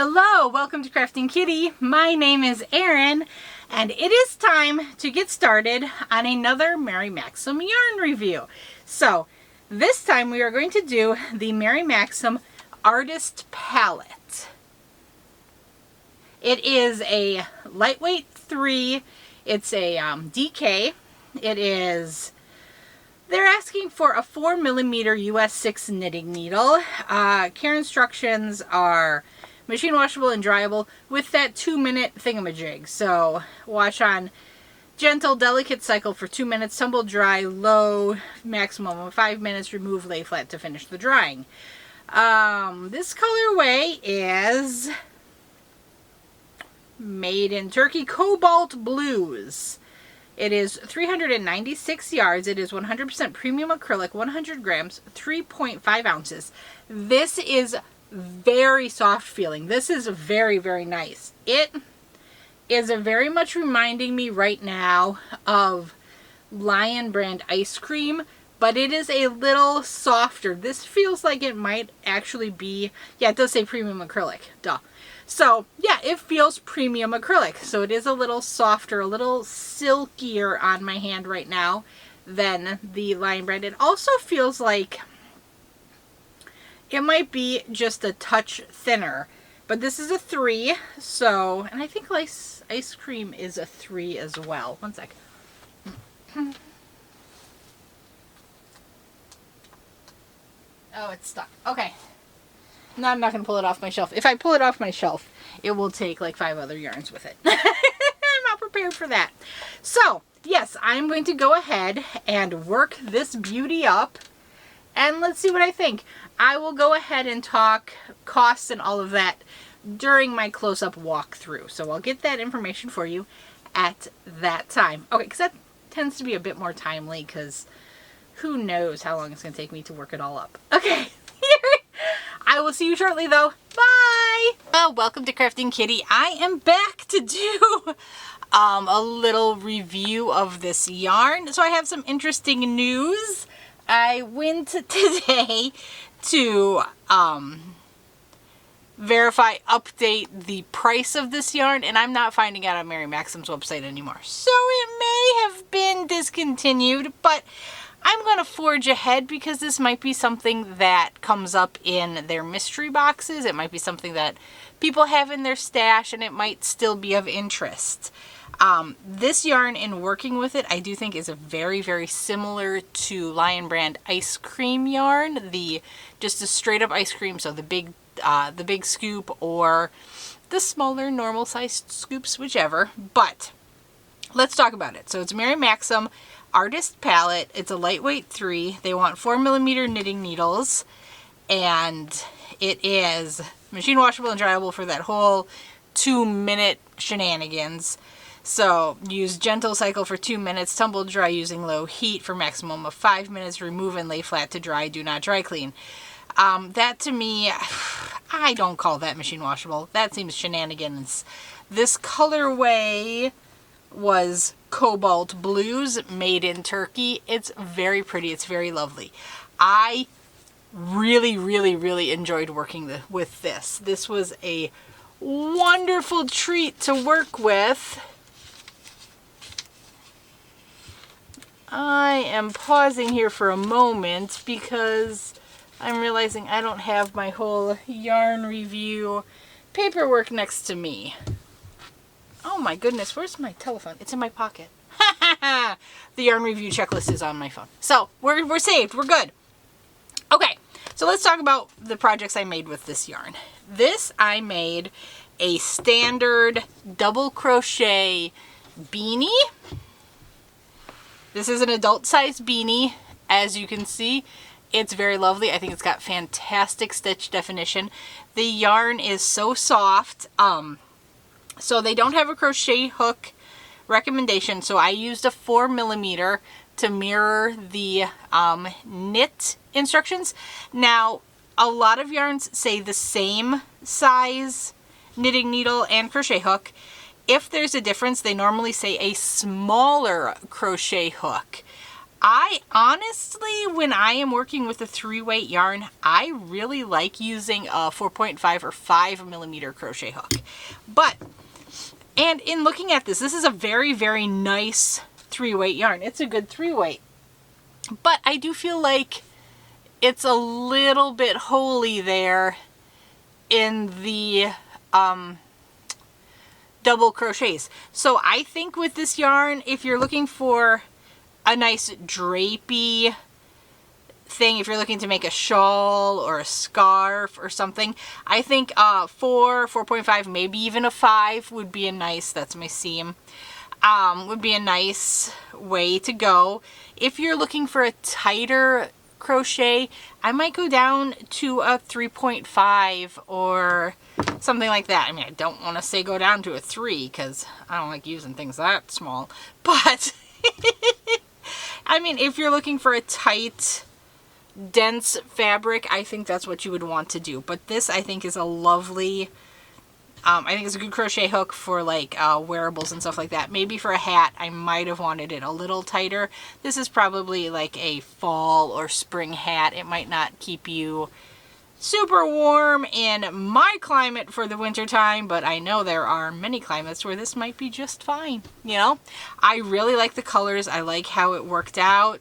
Hello, welcome to Krafting Kitty. My name is Erin, and it is time to get started on another Mary Maxim yarn review. So, this time we are going to do the Mary Maxim Artist Palette. It is a lightweight 3. It's a DK. They're asking for a 4mm US 6 knitting needle. Care instructions are machine washable and dryable with that 2-minute thingamajig. So wash on gentle, delicate cycle for 2 minutes, tumble dry, low, maximum of 5 minutes, remove, lay flat to finish the drying. This colorway is Made in Turkey Cobalt Blues. It is 396 yards. It is 100% premium acrylic, 100 grams, 3.5 ounces. This is very soft feeling. This is very, very nice. It is very much reminding me right now of Lion brand ice cream, but it is a little softer. This feels like it might actually be, yeah, it does say premium acrylic, duh. So yeah, it feels premium acrylic. So it is a little softer, a little silkier on my hand right now than the Lion brand. It also feels like it might be just a touch thinner, but this is a 3, so, and I think ice cream is a 3 as well. One sec. Oh, it's stuck. Okay. No, I'm not going to pull it off my shelf. If I pull it off my shelf, it will take like 5 other yarns with it. I'm not prepared for that. So, yes, I'm going to go ahead and work this beauty up, and let's see what I think. I will go ahead and talk costs and all of that during my close-up walkthrough. So I'll get that information for you at that time. Okay, because that tends to be a bit more timely, because who knows how long it's going to take me to work it all up. Okay, I will see you shortly though. Bye! Welcome to Krafting Kitty. I am back to do a little review of this yarn. So I have some interesting news. I went today to update the price of this yarn, and I'm not finding out on Mary Maxim's website anymore. So it may have been discontinued, but I'm going to forge ahead because this might be something that comes up in their mystery boxes. It might be something that people have in their stash, and it might still be of interest. This yarn, in working with it, I do think is very, very similar to Lion brand ice cream yarn. Just a straight up ice cream, so the big scoop or the smaller normal sized scoops, whichever. But let's talk about it. So it's Mary Maxim Artist Palette. It's a lightweight 3. They want 4mm knitting needles, and it is machine washable and dryable for that whole 2-minute shenanigans. So use gentle cycle for 2 minutes, tumble dry using low heat for maximum of 5 minutes, remove and lay flat to dry, do not dry clean. That to me, I don't call that machine washable. That seems shenanigans. This colorway was Cobalt Blues, made in Turkey. It's very pretty. It's very lovely. I really, really, really enjoyed working with this. This was a wonderful treat to work with. I am pausing here for a moment because I'm realizing I don't have my whole yarn review paperwork next to me. Oh my goodness, where's my telephone? It's in my pocket. The yarn review checklist is on my phone. So we're saved, we're good. Okay, so let's talk about the projects I made with this yarn. This, I made a standard double crochet beanie. This is an adult size beanie. As you can see, it's very lovely. I think it's got fantastic stitch definition. The yarn is so soft. So they don't have a crochet hook recommendation, so I used a 4mm to mirror the knit instructions. Now, a lot of yarns say the same size knitting needle and crochet hook. If there's a difference, they normally say a smaller crochet hook. I honestly, when I am working with a 3-weight yarn, I really like using a 4.5 or 5 millimeter crochet hook. And in looking at this is a very, very nice 3-weight yarn. It's a good 3-weight. But I do feel like it's a little bit holy there in the double crochets. So I think with this yarn, if you're looking for a nice drapey thing, if you're looking to make a shawl or a scarf or something, I think 4.5, maybe even a 5 would be a nice, that's my seam, would be a nice way to go. If you're looking for a tighter crochet, I might go down to a 3.5 or something like that. I mean, I don't want to say go down to a 3 because I don't like using things that small, but I mean, if you're looking for a tight, dense fabric, I think that's what you would want to do. But this, I think, is a lovely, I think it's a good crochet hook for like wearables and stuff like that. Maybe for a hat, I might have wanted it a little tighter. This is probably like a fall or spring hat. It might not keep you super warm in my climate for the winter time, but I know there are many climates where this might be just fine. You know, I really like the colors. I like how it worked out.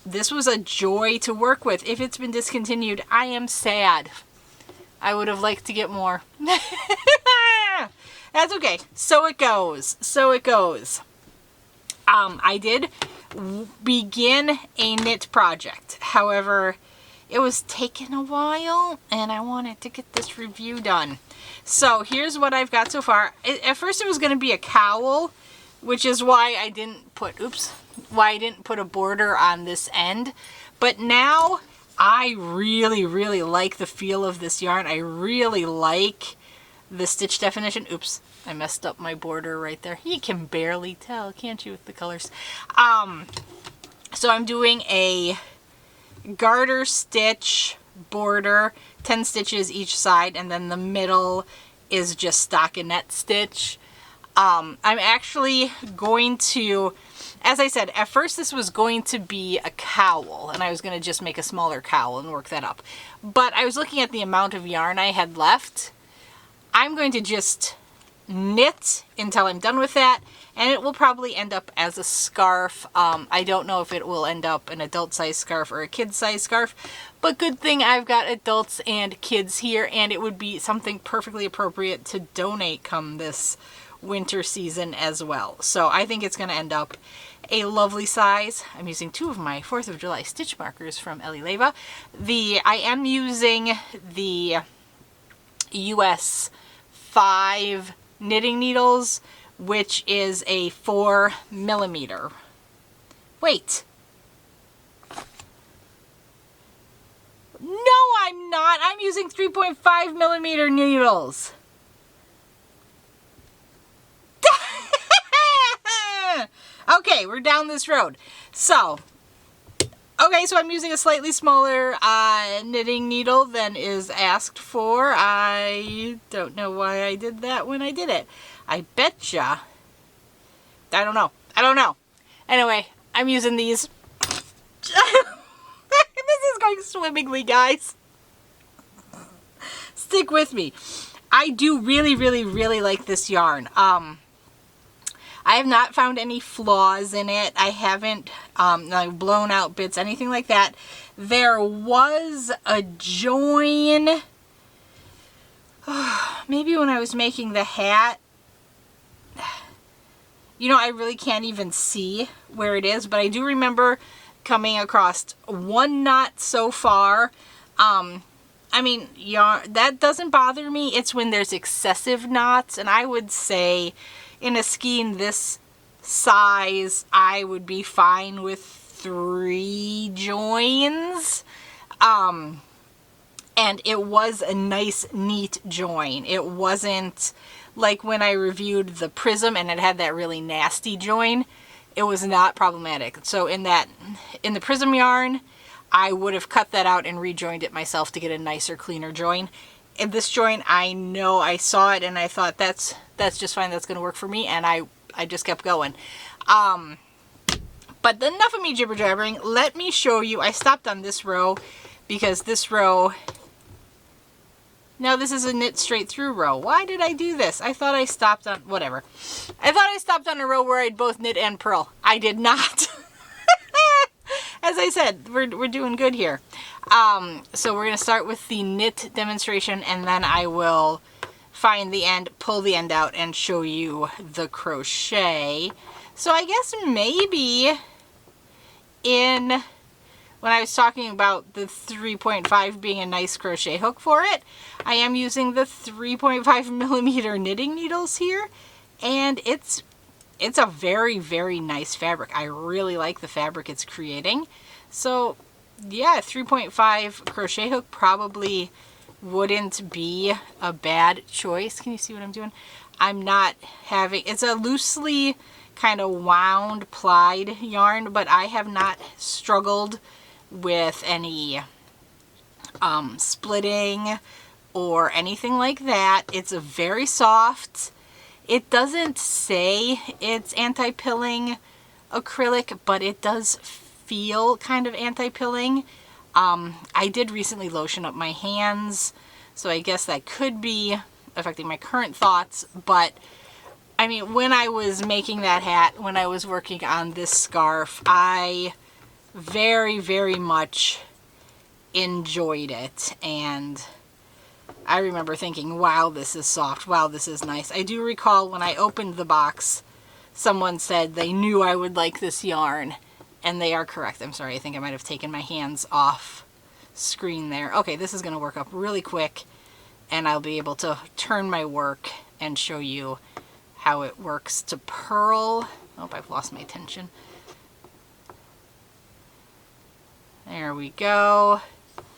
This was a joy to work with. If it's been discontinued, I am sad. I would have liked to get more. That's okay. So it goes. So it goes. I did begin a knit project. However, it was taking a while and I wanted to get this review done. So here's what I've got so far. At first it was going to be a cowl, which is why I didn't put, why I didn't put a border on this end. But now I really, really like the feel of this yarn. I really like the stitch definition. Oops, I messed up my border right there. You can barely tell, can't you, with the colors? So I'm doing a garter stitch border, 10 stitches each side, and then the middle is just stockinette stitch. I'm actually going to, as I said, at first this was going to be a cowl, and I was going to just make a smaller cowl and work that up. But I was looking at the amount of yarn I had left. I'm going to just knit until I'm done with that, and it will probably end up as a scarf. I don't know if it will end up an adult size scarf or a kid size scarf, but good thing I've got adults and kids here, and it would be something perfectly appropriate to donate come this winter season as well. So I think it's going to end up a lovely size. I'm using 2 of my 4th of July stitch markers from Ellie Leva. I am using the US 5 knitting needles, which is a 4 millimeter. Wait. No, I'm not. I'm using 3.5 millimeter needles. Okay, we're down this road. So, okay, so I'm using a slightly smaller knitting needle than is asked for. I don't know why I did that when I did it. I betcha. I don't know. I don't know. Anyway, I'm using these. This is going swimmingly, guys. Stick with me. I do really, really, really like this yarn. I have not found any flaws in it. I haven't like blown out bits, anything like that. There was a join, maybe when I was making the hat. You know, I really can't even see where it is, but I do remember coming across one knot so far. I mean, yarn, that doesn't bother me. It's when there's excessive knots, and I would say in a skein this size, I would be fine with 3 joins. And it was a nice, neat join. It wasn't like when I reviewed the Prism and it had that really nasty join. It was not problematic. So in the Prism yarn, I would have cut that out and rejoined it myself to get a nicer, cleaner join. In this join, I know I saw it and I thought that's just fine, that's going to work for me, and I just kept going. But enough of me jibber jabbering. Let me show you. I stopped on this row because this row, now this is a knit straight through row. Why did I do this? I thought I stopped on, whatever. I thought I stopped on a row where I'd both knit and purl. I did not. As I said, we're doing good here. So we're going to start with the knit demonstration, and then I will find the end, pull the end out, and show you the crochet. So I guess maybe when I was talking about the 3.5 being a nice crochet hook for it, I am using the 3.5 millimeter knitting needles here, and it's a very, very nice fabric. I really like the fabric it's creating. So yeah, 3.5 crochet hook probably wouldn't be a bad choice. Can you see what I'm doing? I'm not having, it's a loosely kind of wound plied yarn, but I have not struggled with any splitting or anything like that. It's a very soft. It doesn't say it's anti-pilling acrylic, but it does feel kind of anti-pilling. I did recently lotion up my hands, so I guess that could be affecting my current thoughts, but I mean, when I was making that hat, when I was working on this scarf, I very, very much enjoyed it, and I remember thinking, wow, this is soft, wow, this is nice. I do recall when I opened the box, someone said they knew I would like this yarn, and they are correct. I'm sorry, I think I might have taken my hands off screen there. Okay, this is going to work up really quick, and I'll be able to turn my work and show you how it works to purl. Oh, I've lost my tension. There we go.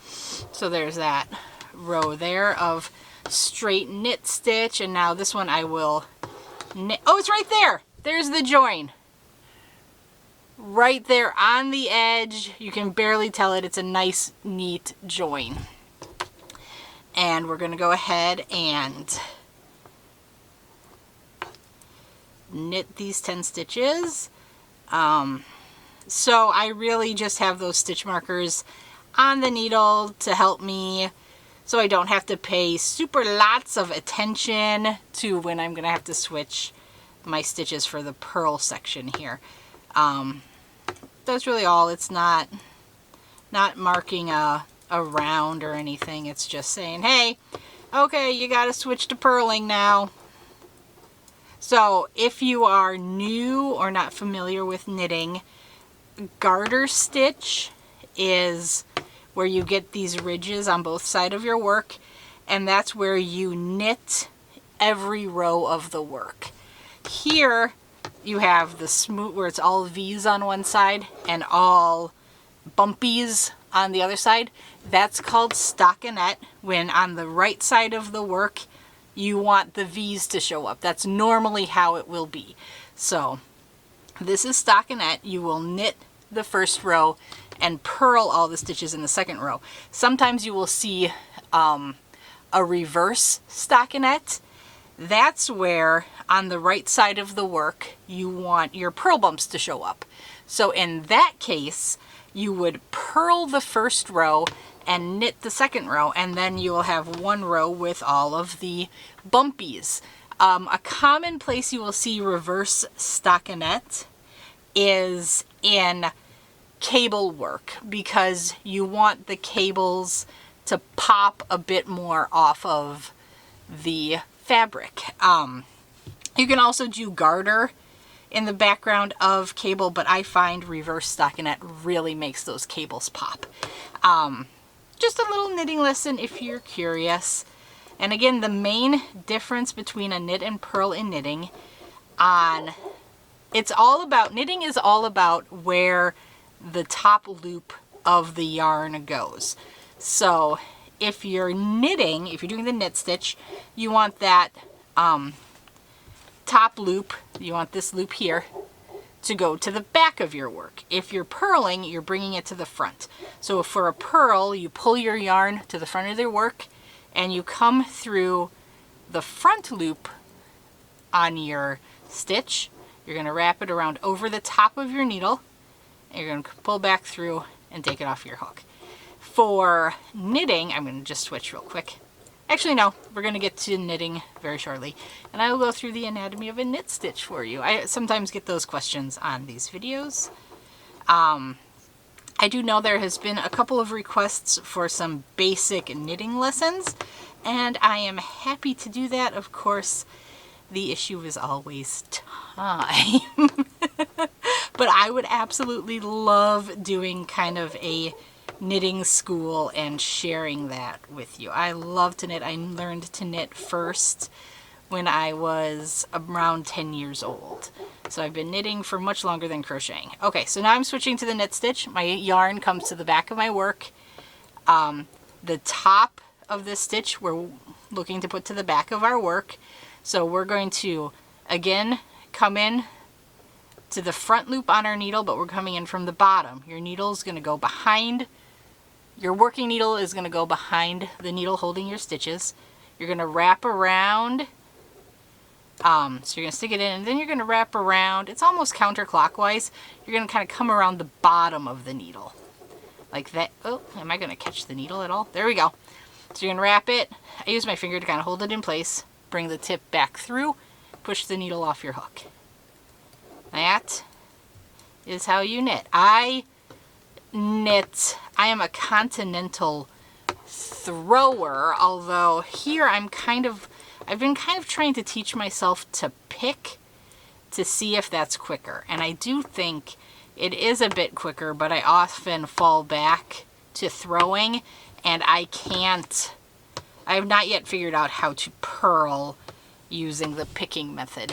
So there's that row there of straight knit stitch, and now this one I will knit. Oh, it's right there. There's the join. Right there on the edge. You can barely tell it. It's a nice, neat join. And we're going to go ahead and knit these 10 stitches. So I really just have those stitch markers on the needle to help me, so I don't have to pay super lots of attention to when I'm gonna have to switch my stitches for the purl section here. That's really all. It's not marking a round or anything. It's just saying, hey, okay, you gotta switch to purling now. So if you are new or not familiar with knitting, garter stitch is where you get these ridges on both sides of your work, and that's where you knit every row of the work. Here you have the smooth, where it's all V's on one side and all bumpies on the other side. That's called stockinette, when on the right side of the work you want the V's to show up. That's normally how it will be. So this is stockinette. You will knit the first row and purl all the stitches in the second row. Sometimes you will see a reverse stockinette. That's where on the right side of the work you want your purl bumps to show up. So in that case, you would purl the first row and knit the second row, and then you will have one row with all of the bumpies. A common place you will see reverse stockinette is in cable work, because you want the cables to pop a bit more off of the fabric. You can also do garter in the background of cable, but I find reverse stockinette really makes those cables pop. Just a little knitting lesson if you're curious. And again, the main difference between a knit and purl in knitting, it's all about, knitting is all about where the top loop of the yarn goes. So if you're knitting, if you're doing the knit stitch, you want that top loop, you want this loop here to go to the back of your work. If you're purling, you're bringing it to the front. So for a purl, you pull your yarn to the front of your work and you come through the front loop on your stitch. You're going to wrap it around over the top of your needle, You're going to pull back through and take it off your hook. For knitting, I'm going to just switch real quick. Actually, no, we're going to get to knitting very shortly. And I will go through the anatomy of a knit stitch for you. I sometimes get those questions on these videos. I do know there has been a couple of requests for some basic knitting lessons, and I am happy to do that. Of course, the issue is always time. But I would absolutely love doing kind of a knitting school and sharing that with you. I love to knit. I learned to knit first when I was around 10 years old. So I've been knitting for much longer than crocheting. Okay, so now I'm switching to the knit stitch. My yarn comes to the back of my work. The top of this stitch we're looking to put to the back of our work. So we're going to, again, come in to the front loop on our needle, but we're coming in from the bottom. Your needle is going to go behind, your working needle is going to go behind the needle holding your stitches. You're going to wrap around. So you're going to stick it in, and then you're going to wrap around. It's almost counterclockwise. You're going to kind of come around the bottom of the needle. Like that. Oh, am I going to catch the needle at all? There we go. So you're going to wrap it. I use my finger to kind of hold it in place. Bring the tip back through. Push the needle off your hook. That is how you knit. I knit. I am a continental thrower, although here I've been kind of trying to teach myself to pick to see if that's quicker. And I do think it is a bit quicker, but I often fall back to throwing, and I have not yet figured out how to purl using the picking method.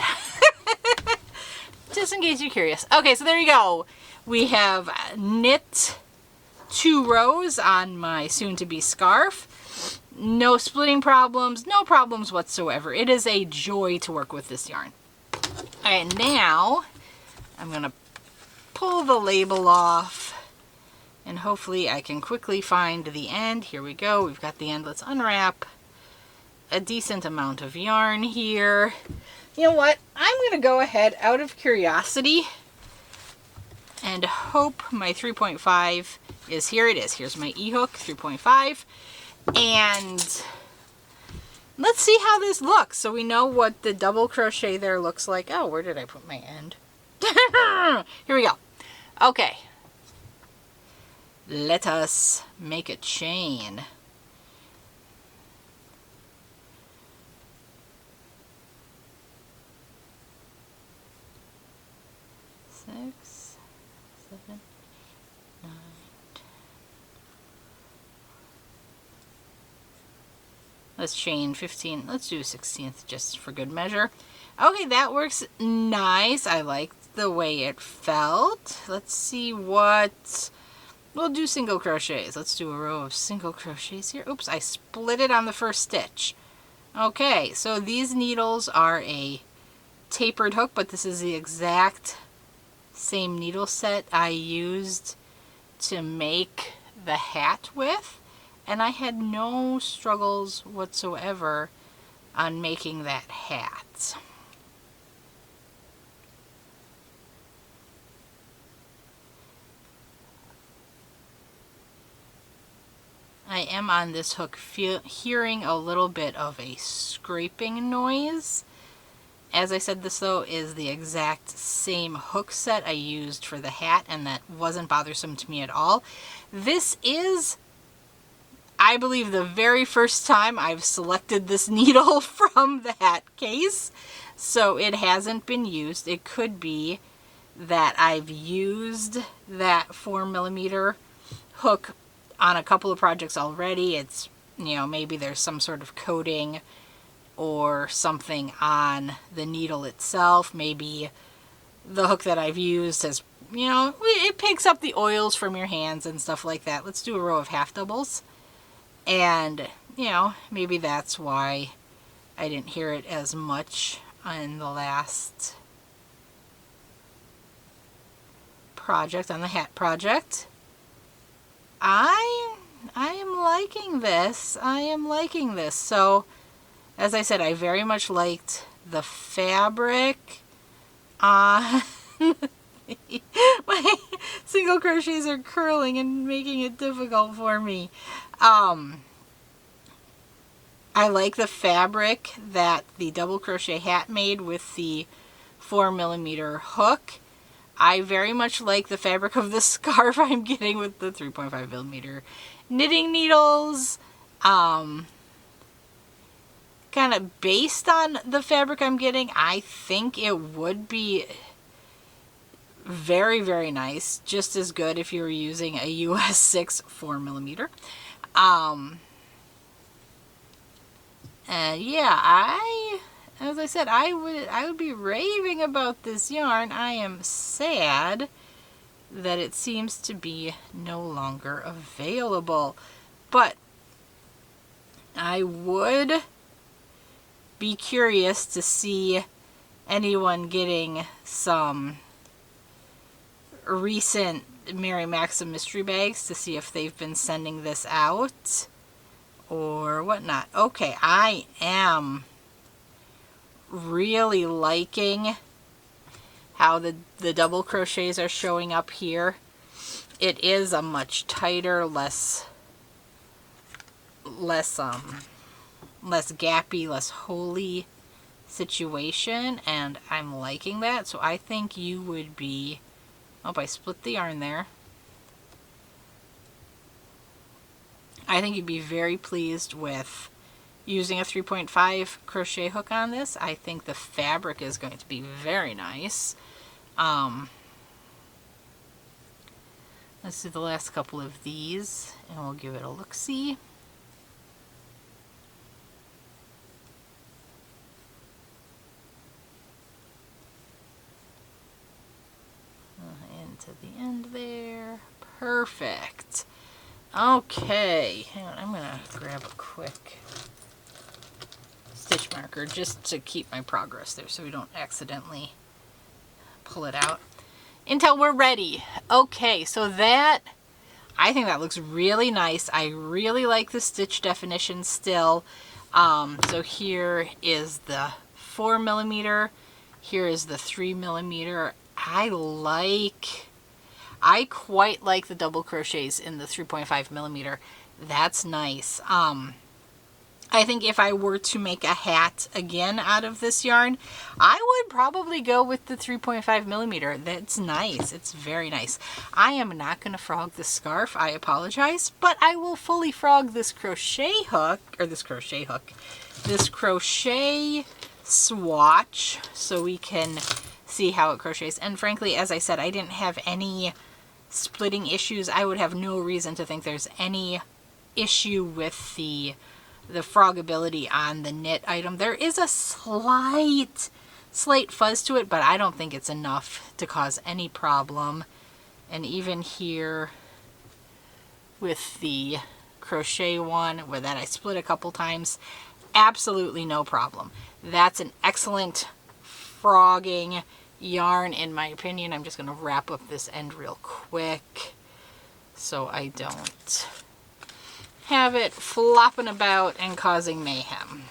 Just in case you're curious. Okay, so there you go. We have knit 2 rows on my soon-to-be scarf. No splitting problems, no problems whatsoever. It is a joy to work with this yarn. And now I'm going to pull the label off, and hopefully I can quickly find the end. Here we go. We've got the end. Let's unwrap a decent amount of yarn here. You know what? I'm going to go ahead out of curiosity and hope my 3.5 is here. It is. Here's my E-hook 3.5. And let's see how this looks, so we know what the double crochet there looks like. Oh, where did I put my end? Here we go. Okay. Let us make a chain. Six, 7, 9, 10. Let's chain 15. Let's do 16th just for good measure. Okay, that works nice. I liked the way it felt. Let's see what... We'll do single crochets. Let's do a row of single crochets here. Oops, I split it on the first stitch. Okay, so these needles are a tapered hook, but this is the exact same needle set I used to make the hat with. And I had no struggles whatsoever on making that hat. I am on this hook hearing a little bit of a scraping noise. As I said, this though is the exact same hook set I used for the hat, and that wasn't bothersome to me at all. This is, I believe, the very first time I've selected this needle from the hat case, so it hasn't been used. It could be that I've used that 4mm hook on a couple of projects already. It's, you know, maybe there's some sort of coating or something on the needle itself. Maybe the hook that I've used has, you know, it picks up the oils from your hands and stuff like that. Let's do a row of half doubles. And, you know, maybe that's why I didn't hear it as much on the last project, on the hat project. I am liking this. I am liking this. So, as I said, I very much liked the fabric on My single crochets are curling and making it difficult for me. I like the fabric that the double crochet hat made with the 4mm hook. I very much like the fabric of the scarf I'm getting with the 3.5mm knitting needles. Kind of based on the fabric I'm getting, I think it would be very, very nice. Just as good if you were using a US 6 4mm. And yeah, as I said, I would be raving about this yarn. I am sad that it seems to be no longer available. But I would be curious to see anyone getting some recent Mary Maxim mystery bags to see if they've been sending this out or whatnot. Okay, I am really liking how the double crochets are showing up here. It is a much tighter, less gappy, less holey situation, and I'm liking that. So I think you would be, oh, I split the yarn there. I think you'd be very pleased with using a 3.5 crochet hook on this. I think the fabric is going to be very nice. Let's do the last couple of these and we'll give it a look-see. Into the end there. Perfect. Okay, hang on, I'm gonna grab a quick stitch marker just to keep my progress there so we don't accidentally pull it out until we're ready. Okay, so that, I think that looks really nice. I really like the stitch definition still. So here is the 4mm, here is the 3mm. I quite like the double crochets in the 3.5mm. That's nice. I think if I were to make a hat again out of this yarn, I would probably go with the 3.5mm. That's nice. It's very nice. I am not going to frog the scarf. I apologize, but I will fully frog this crochet hook, this crochet swatch, so we can see how it crochets. And frankly, as I said, I didn't have any splitting issues. I would have no reason to think there's any issue with the frogability on the knit item. There is a slight fuzz to it, but I don't think it's enough to cause any problem. And even here with the crochet one, where that I split a couple times, absolutely no problem. That's an excellent frogging yarn in my opinion. I'm just going to wrap up this end real quick so I don't have it flopping about and causing mayhem.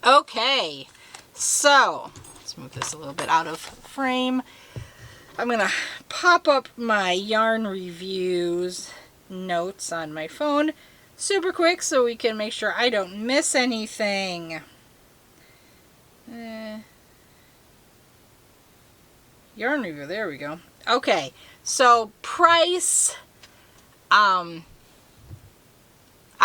Okay, so let's move this a little bit out of frame. I'm going to pop up my yarn reviews notes on my phone super quick so we can make sure I don't miss anything. Yarn review, there we go. Okay, so price, I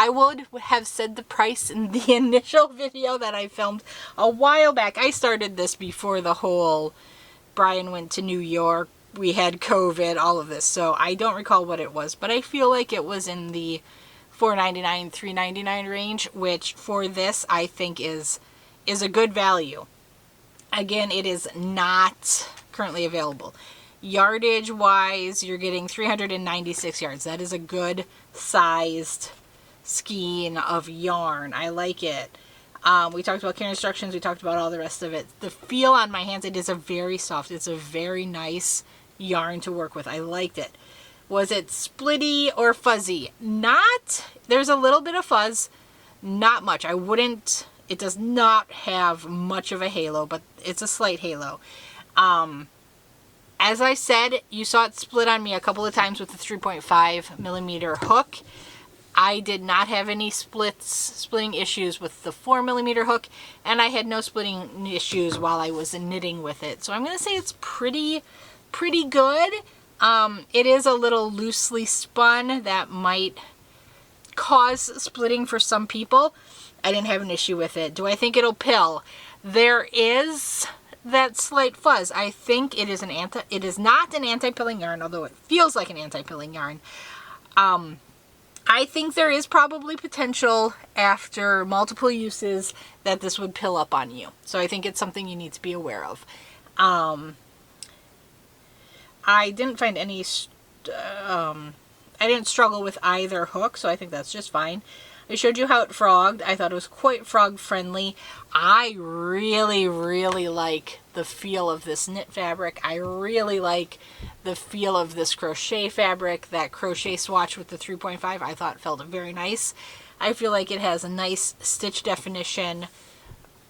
would have said the price in the initial video that I filmed a while back. I started this before the whole Brian went to New York, we had COVID, all of this, so I don't recall what it was, but I feel like it was in the $4.99, $3.99 range, which for this I think is a good value. Again, it is not currently available. Yardage wise, you're getting 396 yards. That is a good sized skein of yarn. I like it. We talked about care instructions. We talked about all the rest of it. The feel on my hands, it is a very soft, it's a very nice yarn to work with. I liked it. Was it splitty or fuzzy? Not. There's a little bit of fuzz, not much. I wouldn't, it does not have much of a halo, but it's a slight halo. As I said, you saw it split on me a couple of times with the 3.5 millimeter hook. I did not have any splitting issues with the 4 millimeter hook, and I had no splitting issues while I was knitting with it. So I'm going to say it's pretty good. It is a little loosely spun. That might cause splitting for some people. I didn't have an issue with it. Do I think it'll pill? There is that slight fuzz. I think it is not an anti-pilling yarn, although it feels like an anti-pilling yarn. I think there is probably potential after multiple uses that this would pill up on you. So I think it's something you need to be aware of. I didn't find any, I didn't struggle with either hook, so I think that's just fine. I showed you how it frogged. I thought it was quite frog friendly. I really like the feel of this knit fabric. I really like the feel of this crochet fabric. That crochet swatch with the 3.5 I thought felt very nice. I feel like it has a nice stitch definition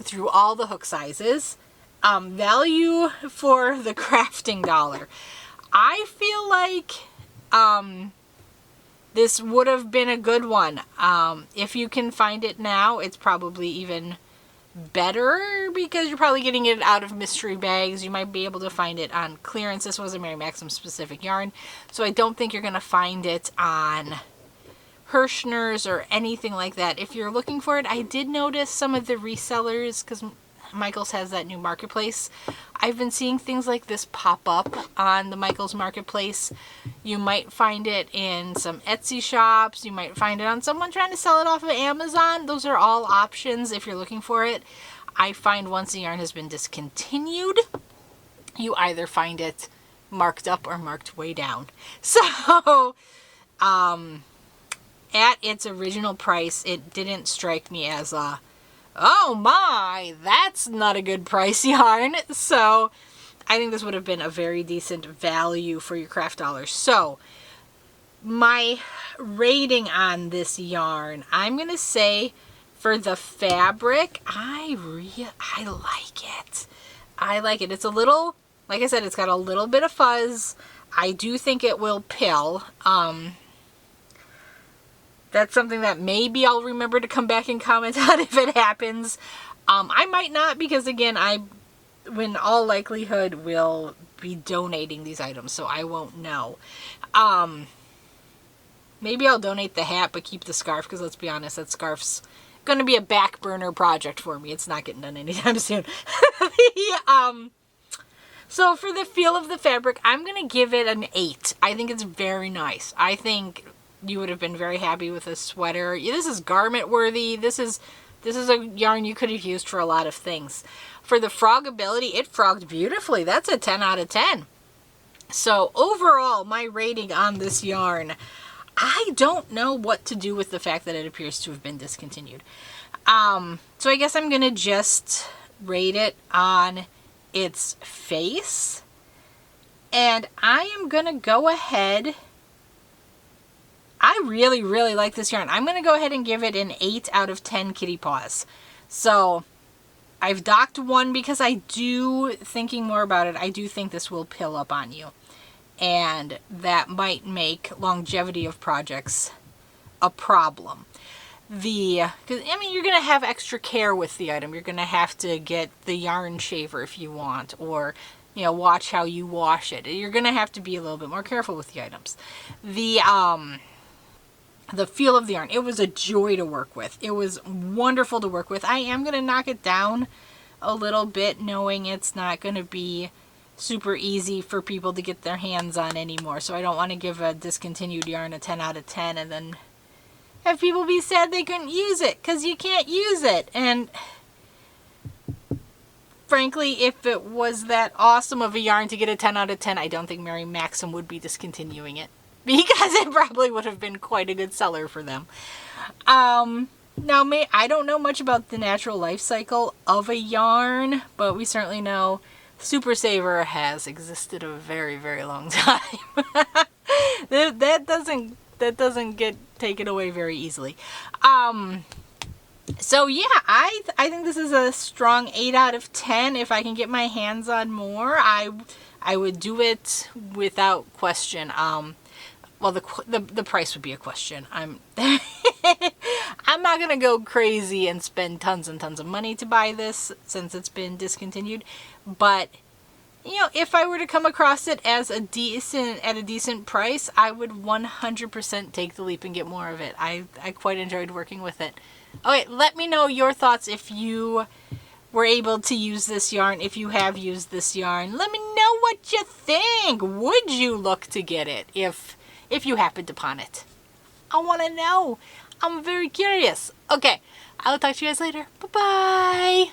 through all the hook sizes. Value for the crafting dollar. I feel like this would have been a good one. If you can find it now, it's probably even better because you're probably getting it out of mystery bags. You might be able to find it on clearance. This was a Mary Maxim specific yarn, so I don't think you're going to find it on Hirschner's or anything like that. If you're looking for it, I did notice some of the resellers, because Michaels has that new marketplace. I've been seeing things like this pop up on the Michaels marketplace. You might find it in some Etsy shops. You might find it on someone trying to sell it off of Amazon. Those are all options if you're looking for it. I find once a yarn has been discontinued, you either find it marked up or marked way down. So, at its original price, it didn't strike me as a, oh my, that's not a good price yarn. So I think this would have been a very decent value for your craft dollars. So my rating on this yarn, I'm going to say for the fabric, I like it. I like it. It's a little, like I said, it's got a little bit of fuzz. I do think it will pill. That's something that maybe I'll remember to come back and comment on if it happens. I might not, because again, I, in all likelihood, will be donating these items, so I won't know. Maybe I'll donate the hat, but keep the scarf, because let's be honest, that scarf's going to be a back burner project for me. It's not getting done anytime soon. So for the feel of the fabric, I'm going to give it an 8. I think it's very nice. I think you would have been very happy with a sweater. This is garment worthy. This is a yarn you could have used for a lot of things. For the froggability, it frogged beautifully. That's a 10 out of 10. So overall, my rating on this yarn, I don't know what to do with the fact that it appears to have been discontinued. So I guess I'm going to just rate it on its face. And I am going to go ahead, I really like this yarn. I'm going to go ahead and give it an 8 out of 10 kitty paws. So I've docked 1 because I do, thinking more about it, I do think this will pill up on you. And that might make longevity of projects a problem. Because I mean, you're going to have extra care with the item. You're going to have to get the yarn shaver if you want, or you know, watch how you wash it. You're going to have to be a little bit more careful with the items. The feel of the yarn, it was a joy to work with. It was wonderful to work with. I am going to knock it down a little bit, knowing it's not going to be super easy for people to get their hands on anymore. So I don't want to give a discontinued yarn a 10 out of 10 and then have people be sad they couldn't use it, because you can't use it. And frankly, if it was that awesome of a yarn to get a 10 out of 10, I don't think Mary Maxim would be discontinuing it, because it probably would have been quite a good seller for them. Now, I don't know much about the natural life cycle of a yarn, but we certainly know Super Saver has existed a very long time. That doesn't get taken away very easily. So yeah, I think this is a strong 8 out of 10. If I can get my hands on more, I would do it without question. Well, the price would be a question. I'm I'm not gonna go crazy and spend tons and tons of money to buy this since it's been discontinued. But you know, if I were to come across it as at a decent price, I would 100% take the leap and get more of it. I quite enjoyed working with it. Okay, let me know your thoughts if you were able to use this yarn, if you have used this yarn. Let me know what you think. Would you look to get it if you happened upon it? I want to know. I'm very curious. Okay, I'll talk to you guys later. Bye-bye.